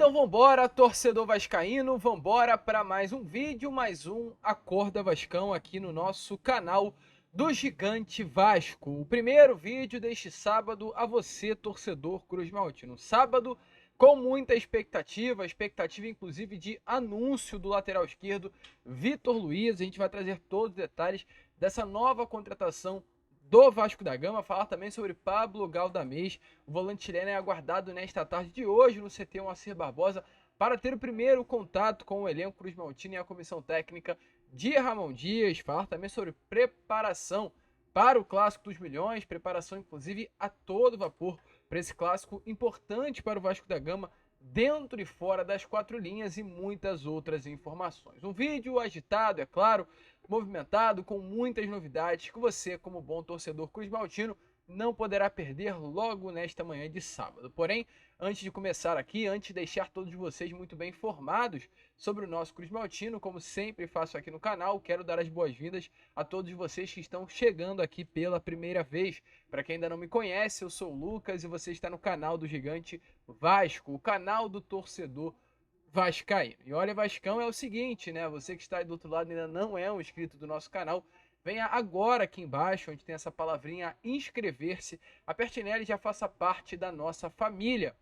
Então vambora, torcedor vascaíno, vambora para mais um vídeo, mais um Acorda Vascão aqui no nosso canal do Gigante Vasco. O primeiro vídeo deste sábado a você, torcedor Cruz Maltino. Sábado com muita expectativa inclusive de anúncio do lateral esquerdo Vitor Luiz. A gente vai trazer todos os detalhes dessa nova contratação do Vasco da Gama, falar também sobre Pablo Galdamés. O volante chileno é aguardado nesta tarde de hoje no CT Moacir Barbosa para ter o primeiro contato com o elenco Cruz Maltino e a comissão técnica de Ramon Dias. Falar também sobre preparação para o Clássico dos Milhões, preparação inclusive a todo vapor para esse clássico importante para o Vasco da Gama, dentro e fora das quatro linhas, e muitas outras informações. Um vídeo agitado, é claro, movimentado, com muitas novidades que você, como bom torcedor Cruz Maltino, não poderá perder logo nesta manhã de sábado. Porém, antes de começar aqui, antes de deixar todos vocês muito bem informados sobre o nosso Cruz Maltino, como sempre faço aqui no canal, quero dar as boas-vindas a todos vocês que estão chegando aqui pela primeira vez. Para quem ainda não me conhece, eu sou o Lucas e você está no canal do Gigante Vasco, o canal do torcedor vascaíno. E olha, Vascão, é o seguinte, né? Você que está aí do outro lado e ainda não é um inscrito do nosso canal, venha agora aqui embaixo, onde tem essa palavrinha inscrever-se, aperte nela e já faça parte da nossa família.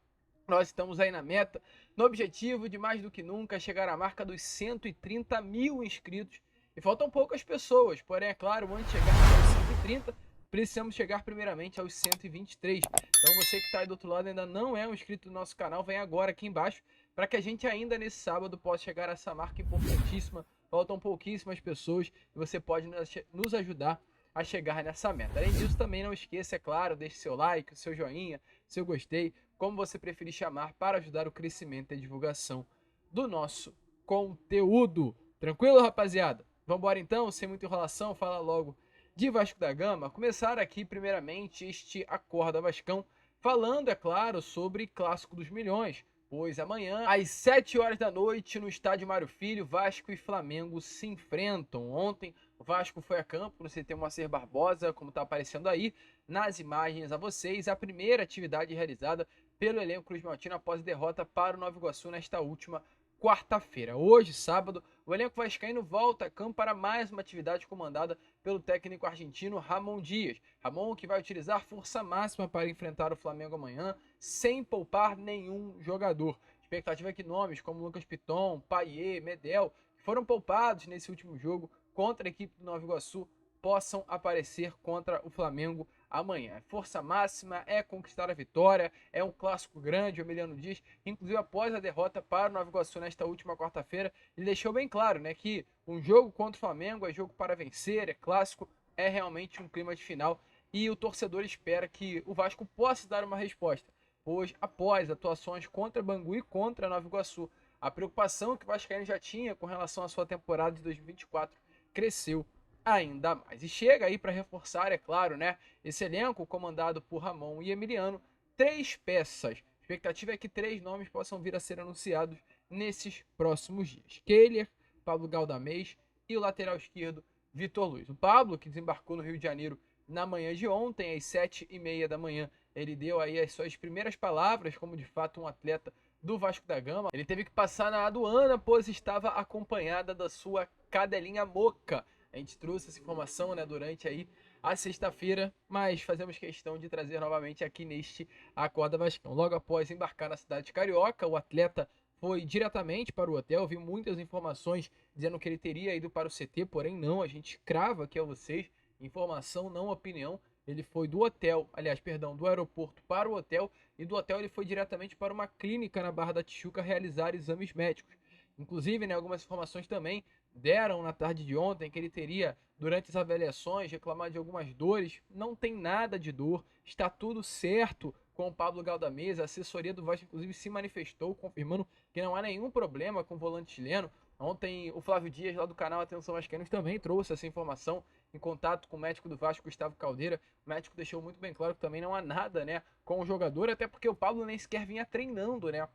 Nós estamos aí na meta, no objetivo de mais do que nunca chegar à marca dos 130 mil inscritos. E faltam poucas pessoas, porém, é claro, antes de chegar aos 130, precisamos chegar primeiramente aos 123. Então você que está aí do outro lado e ainda não é um inscrito do nosso canal, vem agora aqui embaixo, para que a gente ainda nesse sábado possa chegar a essa marca importantíssima. Faltam pouquíssimas pessoas e você pode nos ajudar a chegar nessa meta. Além disso, também não esqueça, é claro, deixe seu like, seu joinha, seu gostei, como você preferir chamar, para ajudar o crescimento e a divulgação do nosso conteúdo. Tranquilo, rapaziada? Vamos embora então, sem muita enrolação, falar logo de Vasco da Gama. Começar aqui primeiramente este Acorda Vascão, falando, é claro, sobre Clássico dos Milhões. Pois amanhã, às 7 horas da noite, no estádio Mário Filho, Vasco e Flamengo se enfrentam. Ontem, o Vasco foi a campo no CT Moacir Barbosa, como está aparecendo aí nas imagens a vocês, a primeira atividade realizada pelo elenco Cruz Maltino após a derrota para o Nova Iguaçu nesta última quarta-feira. Hoje, sábado, o elenco vascaíno volta a campo para mais uma atividade comandada pelo técnico argentino Ramon Dias. Ramon, que vai utilizar força máxima para enfrentar o Flamengo amanhã, sem poupar nenhum jogador. A expectativa é que nomes como Lucas Piton, Payet, Medel, que foram poupados nesse último jogo contra a equipe do Nova Iguaçu, possam aparecer contra o Flamengo amanhã. Força máxima, é conquistar a vitória, é um clássico grande, o Emiliano Dias, inclusive após a derrota para o Nova Iguaçu nesta última quarta-feira, ele deixou bem claro, né, que um jogo contra o Flamengo é jogo para vencer, é clássico, é realmente um clima de final, e o torcedor espera que o Vasco possa dar uma resposta, pois após atuações contra Bangu e contra Nova Iguaçu, a preocupação que o Vascaíno já tinha com relação à sua temporada de 2024 cresceu ainda mais. E chega aí para reforçar, é claro, né, esse elenco comandado por Ramon e Emiliano, 3 peças. A expectativa é que 3 nomes possam vir a ser anunciados nesses próximos dias. Kehler, Pablo Galdamés e o lateral esquerdo Vitor Luiz. O Pablo, que desembarcou no Rio de Janeiro na manhã de ontem, às 7h30 da manhã, ele deu aí as suas primeiras palavras como de fato um atleta do Vasco da Gama. Ele teve que passar na aduana, pois estava acompanhada da sua cadelinha Moca. A gente trouxe essa informação, né, durante aí a sexta-feira, mas fazemos questão de trazer novamente aqui neste Acorda Vascão. Logo após embarcar na cidade de Carioca, o atleta foi diretamente para o hotel. Vi muitas informações dizendo que ele teria ido para o CT, porém não, a gente crava aqui a vocês, informação, não opinião. Ele foi do hotel, aliás, perdão, do aeroporto para o hotel, e do hotel ele foi diretamente para uma clínica na Barra da Tijuca realizar exames médicos. Inclusive, né, algumas informações também deram na tarde de ontem que ele teria, durante as avaliações, reclamado de algumas dores. Não tem nada de dor, está tudo certo com o Pablo Galdamés. A assessoria do Vasco, inclusive, se manifestou, confirmando que não há nenhum problema com o volante chileno. Ontem, o Flávio Dias, lá do canal Atenção Vascaínos, também trouxe essa informação em contato com o médico do Vasco, Gustavo Caldeira. O médico deixou muito bem claro que também não há nada, né, com o jogador, até porque o Pablo nem sequer vinha treinando, né?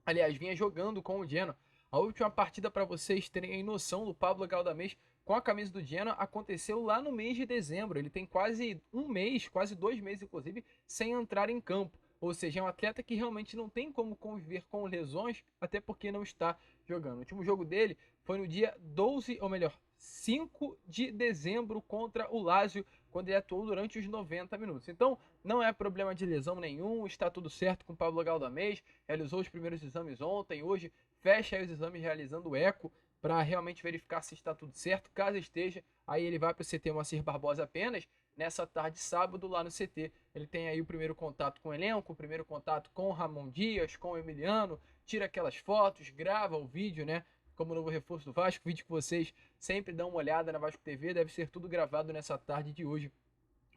Aliás, vinha jogando com o Genoa. A última partida, para vocês terem noção, do Pablo Galdamés com a camisa do Genoa aconteceu lá no mês de dezembro. Ele tem quase um mês, quase 2 meses, inclusive, sem entrar em campo. ou seja, é um atleta que realmente não tem como conviver com lesões, até porque não está jogando. O último jogo dele foi no dia 12, ou melhor, 5 de dezembro contra o Lazio, quando ele atuou durante os 90 minutos. Então, não é problema de lesão nenhum, está tudo certo com o Pablo Galdamés, realizou os primeiros exames ontem, hoje fecha os exames realizando o eco para realmente verificar se está tudo certo. Caso esteja, aí ele vai para o CT Moacir Barbosa apenas nessa tarde de sábado lá no CT. Ele tem aí o primeiro contato com o elenco, o primeiro contato com o Ramon Dias, com o Emiliano, tira aquelas fotos, grava o vídeo, né? Como novo reforço do Vasco, vídeo que vocês sempre dão uma olhada na Vasco TV, deve ser tudo gravado nessa tarde de hoje,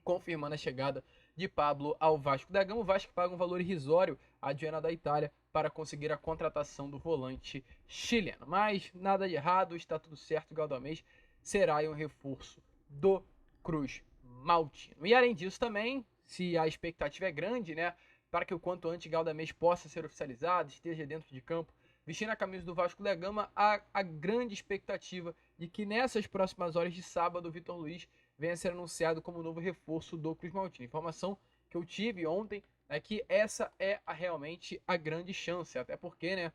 confirmando a chegada de Pablo ao Vasco da Gama. O Vasco paga um valor irrisório à Diana da Itália para conseguir a contratação do volante chileno. Mas nada de errado, está tudo certo, o Galdamés será um reforço do Cruz Maltino. E além disso também, se a expectativa é grande, né, para que o quanto antes Galdamés possa ser oficializado, esteja dentro de campo, vestindo a camisa do Vasco da Gama, há a grande expectativa de que nessas próximas horas de sábado o Vitor Luiz venha a ser anunciado como novo reforço do Cruz Maltino. Informação que eu tive ontem é que essa é realmente a grande chance, até porque, né,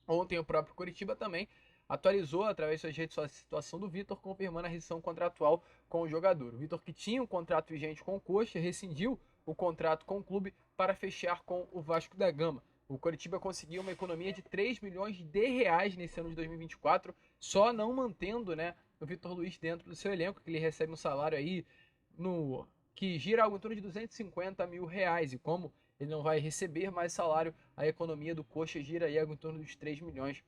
ontem o próprio Coritiba também atualizou através de suas redes sociais a situação do Vitor, confirmando a rescisão contratual com o jogador. O Vitor, que tinha um contrato vigente com o Coxa, rescindiu o contrato com o clube para fechar com o Vasco da Gama. O Coritiba conseguiu uma economia de 3 milhões de reais nesse ano de 2024, só não mantendo, né, o Vitor Luiz dentro do seu elenco, que ele recebe um salário aí que gira algo em torno de 250 mil reais. E como ele não vai receber mais salário, a economia do Coxa gira aí algo em torno dos 3 milhões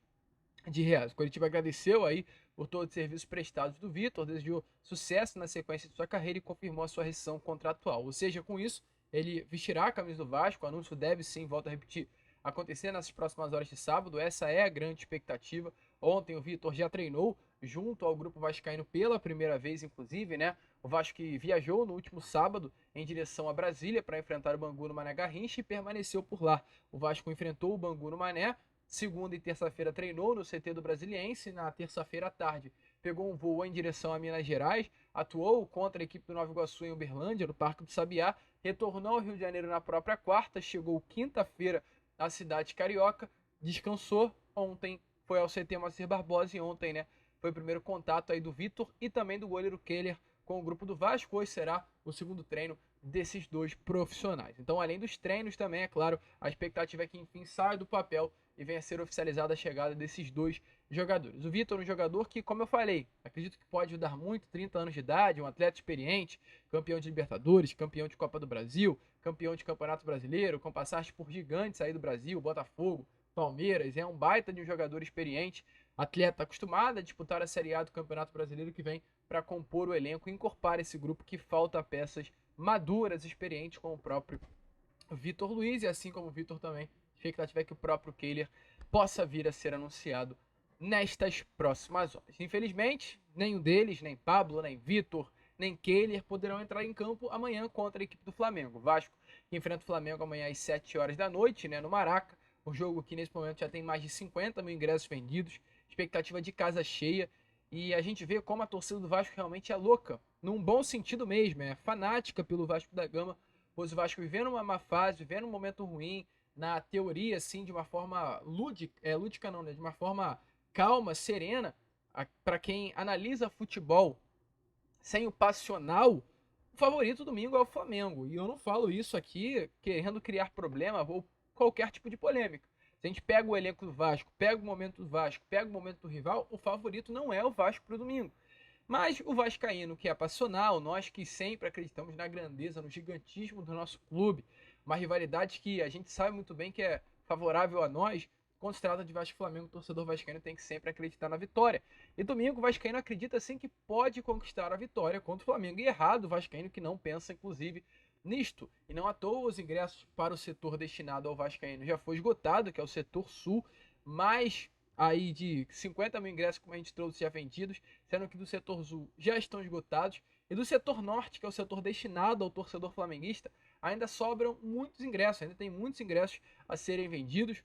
de reais. O Coritiba agradeceu aí por todos os serviços prestados do Vitor, desejou sucesso na sequência de sua carreira e confirmou a sua rescisão contratual. Ou seja, com isso, ele vestirá a camisa do Vasco. O anúncio deve sim, volto a repetir, acontecer nas próximas horas de sábado. Essa é a grande expectativa. Ontem o Vitor já treinou junto ao grupo vascaíno pela primeira vez, inclusive, né? O Vasco que viajou no último sábado em direção a Brasília para enfrentar o Bangu no Mané Garrincha e permaneceu por lá. O Vasco enfrentou o Bangu no Mané. Segunda e terça-feira treinou no CT do Brasiliense. Na terça-feira à tarde pegou um voo em direção a Minas Gerais, atuou contra a equipe do Nova Iguaçu em Uberlândia, no Parque do Sabiá, retornou ao Rio de Janeiro na própria quarta, chegou quinta-feira à cidade carioca, descansou. Ontem foi ao CT Moacir Barbosa e ontem, né, foi o primeiro contato aí do Vitor e também do goleiro Keller com o grupo do Vasco. Hoje será o segundo treino desses dois profissionais. Então, além dos treinos também, é claro, a expectativa é que enfim saia do papel e venha a ser oficializada a chegada desses dois jogadores. O Vitor, um jogador que, como eu falei, acredito que pode ajudar muito, 30 anos de idade, um atleta experiente, campeão de Libertadores, campeão de Copa do Brasil, campeão de Campeonato Brasileiro, com passagem por gigantes aí do Brasil, Botafogo, Palmeiras, é um baita de um jogador experiente, atleta acostumado a disputar a Série A do Campeonato Brasileiro, que vem para compor o elenco e incorporar esse grupo que falta peças maduras, experientes, com o próprio Vitor Luiz, e assim como o Vitor também, a expectativa é que o próprio Keller possa vir a ser anunciado nestas próximas horas. Infelizmente, nenhum deles, nem Pablo, nem Vitor, nem Keller poderão entrar em campo amanhã contra a equipe do Flamengo. O Vasco que enfrenta o Flamengo amanhã às 7 horas da noite, né, no Maraca. O jogo que nesse momento já tem mais de 50 mil ingressos vendidos, expectativa de casa cheia. E a gente vê como a torcida do Vasco realmente é louca, num bom sentido mesmo, é fanática pelo Vasco da Gama, pois o Vasco vivendo uma má fase, vivendo um momento ruim, na teoria, assim, de uma forma lúdica não, né? De uma forma calma, serena, para quem analisa futebol sem o passional, o favorito domingo é o Flamengo. E eu não falo isso aqui querendo criar problema ou qualquer tipo de polêmica. Se a gente pega o elenco do Vasco, pega o momento do Vasco, pega o momento do rival, o favorito não é o Vasco para o domingo. Mas o vascaíno que é passional, nós que sempre acreditamos na grandeza, no gigantismo do nosso clube, uma rivalidade que a gente sabe muito bem que é favorável a nós, quando se trata de Vasco e Flamengo, o torcedor vascaíno tem que sempre acreditar na vitória. E domingo o vascaíno acredita sim que pode conquistar a vitória contra o Flamengo. E errado o vascaíno que não pensa, inclusive, nisto. E não à toa os ingressos para o setor destinado ao vascaíno já foi esgotado, que é o setor sul, mas aí de 50 mil ingressos, como a gente trouxe, já vendidos, sendo que do setor sul já estão esgotados. E do setor norte, que é o setor destinado ao torcedor flamenguista, ainda sobram muitos ingressos, ainda tem muitos ingressos a serem vendidos.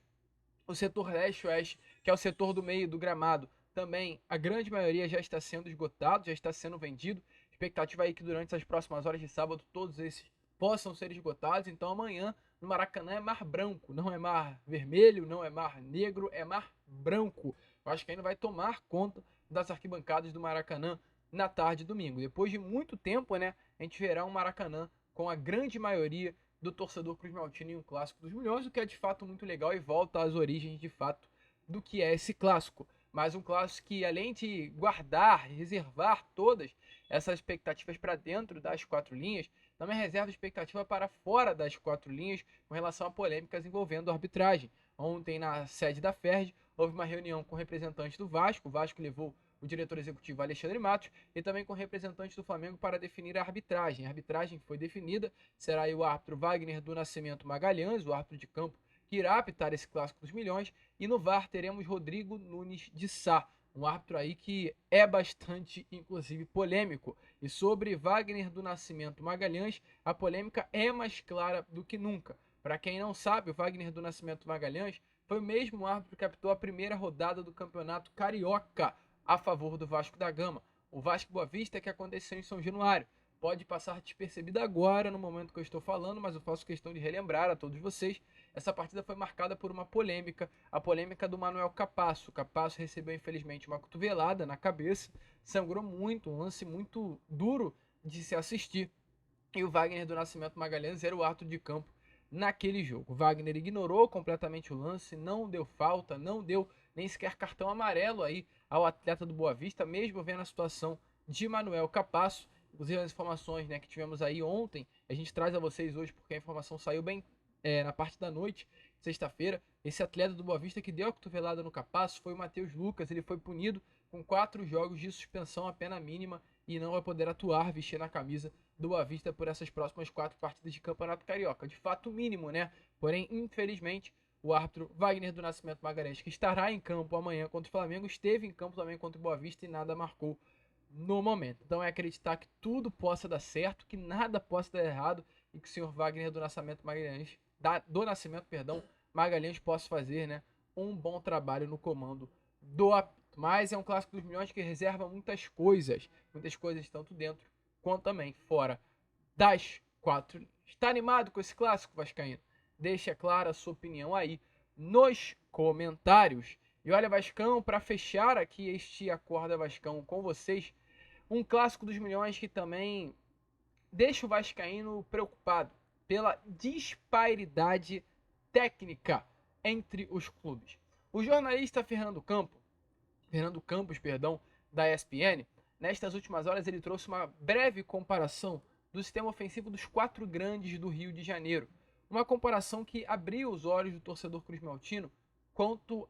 O setor leste-oeste, que é o setor do meio do gramado, também a grande maioria já está sendo esgotado, já está sendo vendido. Expectativa aí que durante as próximas horas de sábado todos esses possam ser esgotados. Então amanhã no Maracanã é mar branco, não é mar vermelho, não é mar negro, é mar branco. O Vascaíno vai tomar conta das arquibancadas do Maracanã na tarde de domingo. Depois de muito tempo, né, a gente verá um Maracanã com a grande maioria do torcedor cruzmaltino em um clássico dos milhões, o que é de fato muito legal e volta às origens de fato do que é esse clássico. Mas um clássico que, além de guardar, reservar todas essas expectativas para dentro das quatro linhas, também reserva expectativa para fora das quatro linhas com relação a polêmicas envolvendo a arbitragem. Ontem, na sede da FERJ, houve uma reunião com representantes do Vasco. O Vasco levou o diretor executivo Alexandre Matos e também com representantes do Flamengo para definir a arbitragem. A arbitragem foi definida, será aí o árbitro Wagner do Nascimento Magalhães, o árbitro de campo que irá apitar esse clássico dos milhões, e no VAR teremos Rodrigo Nunes de Sá, um árbitro aí que é bastante, inclusive, polêmico. E sobre Wagner do Nascimento Magalhães, a polêmica é mais clara do que nunca. Para quem não sabe, o Wagner do Nascimento Magalhães foi o mesmo árbitro que apitou a primeira rodada do Campeonato Carioca a favor do Vasco da Gama. O Vasco Boa Vista que aconteceu em São Januário. Pode passar despercebida agora, no momento que eu estou falando, mas eu faço questão de relembrar a todos vocês. Essa partida foi marcada por uma polêmica, a polêmica do Manuel Capasso. O Capasso recebeu, infelizmente, uma cotovelada na cabeça, sangrou muito, um lance muito duro de se assistir. E o Wagner do Nascimento Magalhães era o árbitro de campo naquele jogo. O Wagner ignorou completamente o lance, não deu falta, não deu nem sequer cartão amarelo aí ao atleta do Boa Vista, mesmo vendo a situação de Manuel Capasso. Inclusive as informações, né, que tivemos aí ontem, a gente traz a vocês hoje porque a informação saiu bem na parte da noite, sexta-feira. Esse atleta do Boa Vista que deu a cotovelada no Capasso foi o Matheus Lucas. Ele foi punido com 4 jogos de suspensão, a pena mínima, e não vai poder atuar, vestir na camisa do Boa Vista por essas próximas 4 partidas de Campeonato Carioca. De fato mínimo, né? Porém, infelizmente, o árbitro Wagner do Nascimento Magalhães, que estará em campo amanhã contra o Flamengo, esteve em campo também contra o Boa Vista e nada marcou no momento. Então é acreditar que tudo possa dar certo, que nada possa dar errado e que o senhor Wagner do Nascimento Magalhães, Magalhães possa fazer, né, um bom trabalho no comando do apito. Mas é um clássico dos milhões que reserva muitas coisas tanto dentro quanto também fora das quatro linhas. Está animado com esse clássico, vascaíno? Deixa clara a sua opinião aí nos comentários. E olha, Vascão, para fechar aqui este Acorda Vascão com vocês, um clássico dos milhões que também deixa o vascaíno preocupado pela disparidade técnica entre os clubes. O jornalista Fernando Campos, da ESPN, nestas últimas horas ele trouxe uma breve comparação do sistema ofensivo dos 4 grandes do Rio de Janeiro. Uma comparação que abriu os olhos do torcedor cruzmaltino quanto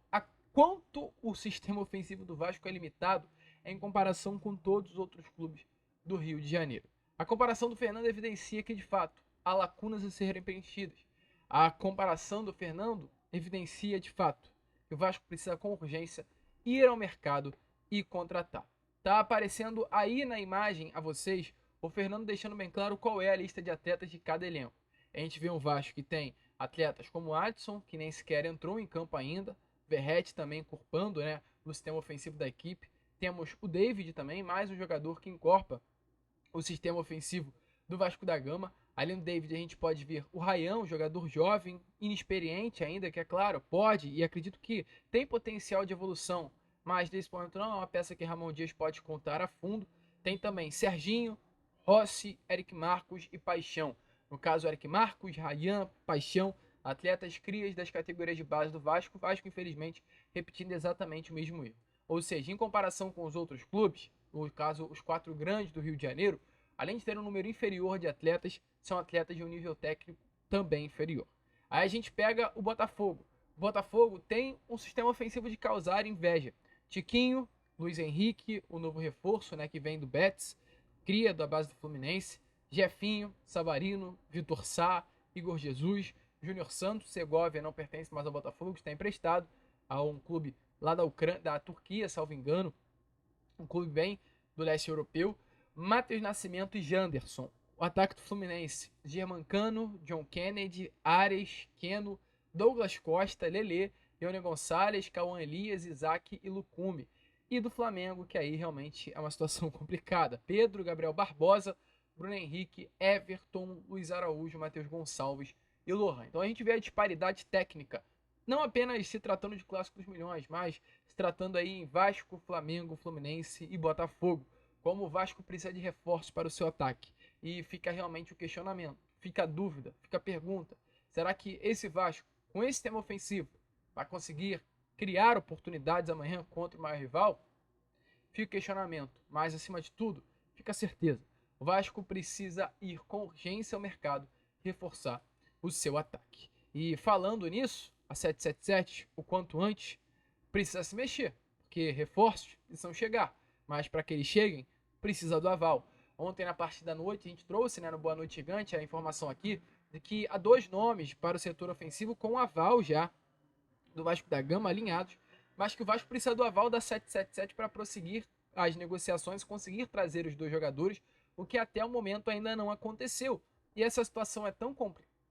o sistema ofensivo do Vasco é limitado em comparação com todos os outros clubes do Rio de Janeiro. A comparação do Fernando evidencia que, de fato, há lacunas a serem preenchidas. A comparação do Fernando evidencia, de fato, que o Vasco precisa com urgência ir ao mercado e contratar. Tá aparecendo aí na imagem a vocês o Fernando deixando bem claro qual é a lista de atletas de cada elenco. A gente vê um Vasco que tem atletas como o Adson, que nem sequer entrou em campo ainda, Verratti também incorporando, né, no sistema ofensivo da equipe. Temos o David também, mais um jogador que incorpora o sistema ofensivo do Vasco da Gama. Além do David, a gente pode ver o Ryan, um jogador jovem, inexperiente ainda, que é claro, pode e acredito que tem potencial de evolução, mas nesse ponto não é uma peça que Ramon Dias pode contar a fundo. Tem também Serginho, Rossi, Eric Marcos e Paixão. No caso, Eric Marcos, Ryan, Paixão, atletas crias das categorias de base do Vasco. O Vasco, infelizmente, repetindo exatamente o mesmo erro. Ou seja, em comparação com os outros clubes, no caso, os 4 grandes do Rio de Janeiro, além de ter um número inferior de atletas, são atletas de um nível técnico também inferior. Aí a gente pega o Botafogo. O Botafogo tem um sistema ofensivo de causar inveja. Tiquinho, Luiz Henrique, o novo reforço, né, que vem do Betis, cria da base do Fluminense, Jefinho, Savarino, Vitor Sá, Igor Jesus, Júnior Santos. Segovia não pertence mais ao Botafogo, está emprestado a um clube lá da Turquia, salvo engano, um clube bem do leste europeu. Matheus Nascimento e Janderson. O ataque do Fluminense: Germancano, John Kennedy, Ares, Keno, Douglas Costa, Lelê, Ione Gonçalves, Cauã Elias, Isaac e Lucume. E do Flamengo, que aí realmente é uma situação complicada: Pedro, Gabriel Barbosa, Bruno Henrique, Everton, Luiz Araújo, Matheus Gonçalves e Lohan. Então a gente vê a disparidade técnica, não apenas se tratando de Clássico dos Milhões, mas se tratando aí em Vasco, Flamengo, Fluminense e Botafogo. Como o Vasco precisa de reforços para o seu ataque. E fica realmente o questionamento, fica a dúvida, fica a pergunta. Será que esse Vasco, com esse sistema ofensivo, vai conseguir criar oportunidades amanhã contra o maior rival? Fica o questionamento, mas acima de tudo, fica a certeza. O Vasco precisa ir com urgência ao mercado reforçar o seu ataque. E falando nisso, a 777, o quanto antes, precisa se mexer, porque reforços precisam chegar, mas para que eles cheguem, precisa do aval. Ontem, na parte da noite, a gente trouxe, né, no Boa Noite Gigante, a informação aqui de que há 2 nomes para o setor ofensivo com aval já do Vasco da Gama alinhados, mas que o Vasco precisa do aval da 777 para prosseguir as negociações e conseguir trazer os 2 jogadores, o que até o momento ainda não aconteceu. E essa situação é tão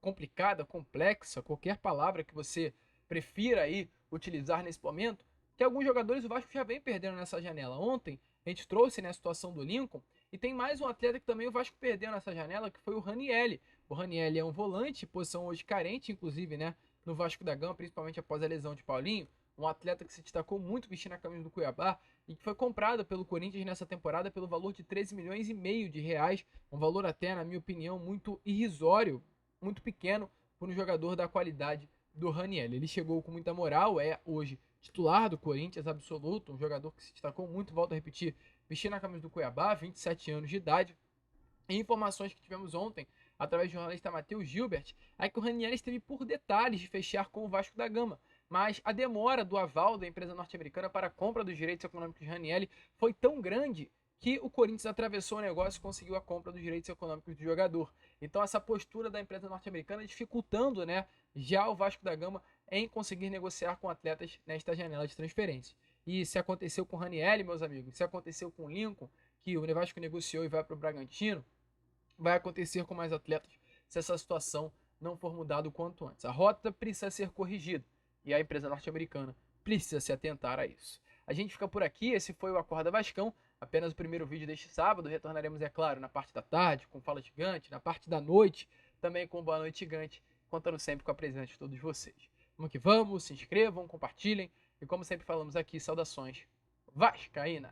complicada, complexa, qualquer palavra que você prefira aí utilizar nesse momento, que alguns jogadores o Vasco já vem perdendo nessa janela. Ontem a gente trouxe, né, a situação do Lincoln, e tem mais um atleta que também o Vasco perdeu nessa janela, que foi o Ranielli. O Ranielli é um volante, posição hoje carente, inclusive, né, no Vasco da Gama, principalmente após a lesão de Paulinho. Um atleta que se destacou muito vestindo a camisa do Cuiabá e que foi comprado pelo Corinthians nessa temporada pelo valor de 13 milhões e meio de reais. Um valor até, na minha opinião, muito irrisório, muito pequeno por um jogador da qualidade do Ranielli. Ele chegou com muita moral, é hoje titular do Corinthians absoluto, um jogador que se destacou muito, volto a repetir, vestindo a camisa do Cuiabá, 27 anos de idade. E informações que tivemos ontem, através do jornalista Matheus Gilbert, é que o Ranielli esteve por detalhes de fechar com o Vasco da Gama, mas a demora do aval da empresa norte-americana para a compra dos direitos econômicos de Ranielli foi tão grande que o Corinthians atravessou o negócio e conseguiu a compra dos direitos econômicos do jogador. Então essa postura da empresa norte-americana dificultando, né, já o Vasco da Gama em conseguir negociar com atletas nesta janela de transferência. E se aconteceu com o Ranielli, meus amigos, se aconteceu com o Lincoln, que o Vasco negociou e vai para o Bragantino, vai acontecer com mais atletas se essa situação não for mudada o quanto antes. A rota precisa ser corrigida e a empresa norte-americana precisa se atentar a isso. A gente fica por aqui, esse foi o Acorda Vascão, apenas o primeiro vídeo deste sábado. Retornaremos, é claro, na parte da tarde com Fala Gigante, na parte da noite também com Boa Noite Gigante, contando sempre com a presença de todos vocês. Vamos que vamos, se inscrevam, compartilhem e como sempre falamos aqui, saudações vascaínas.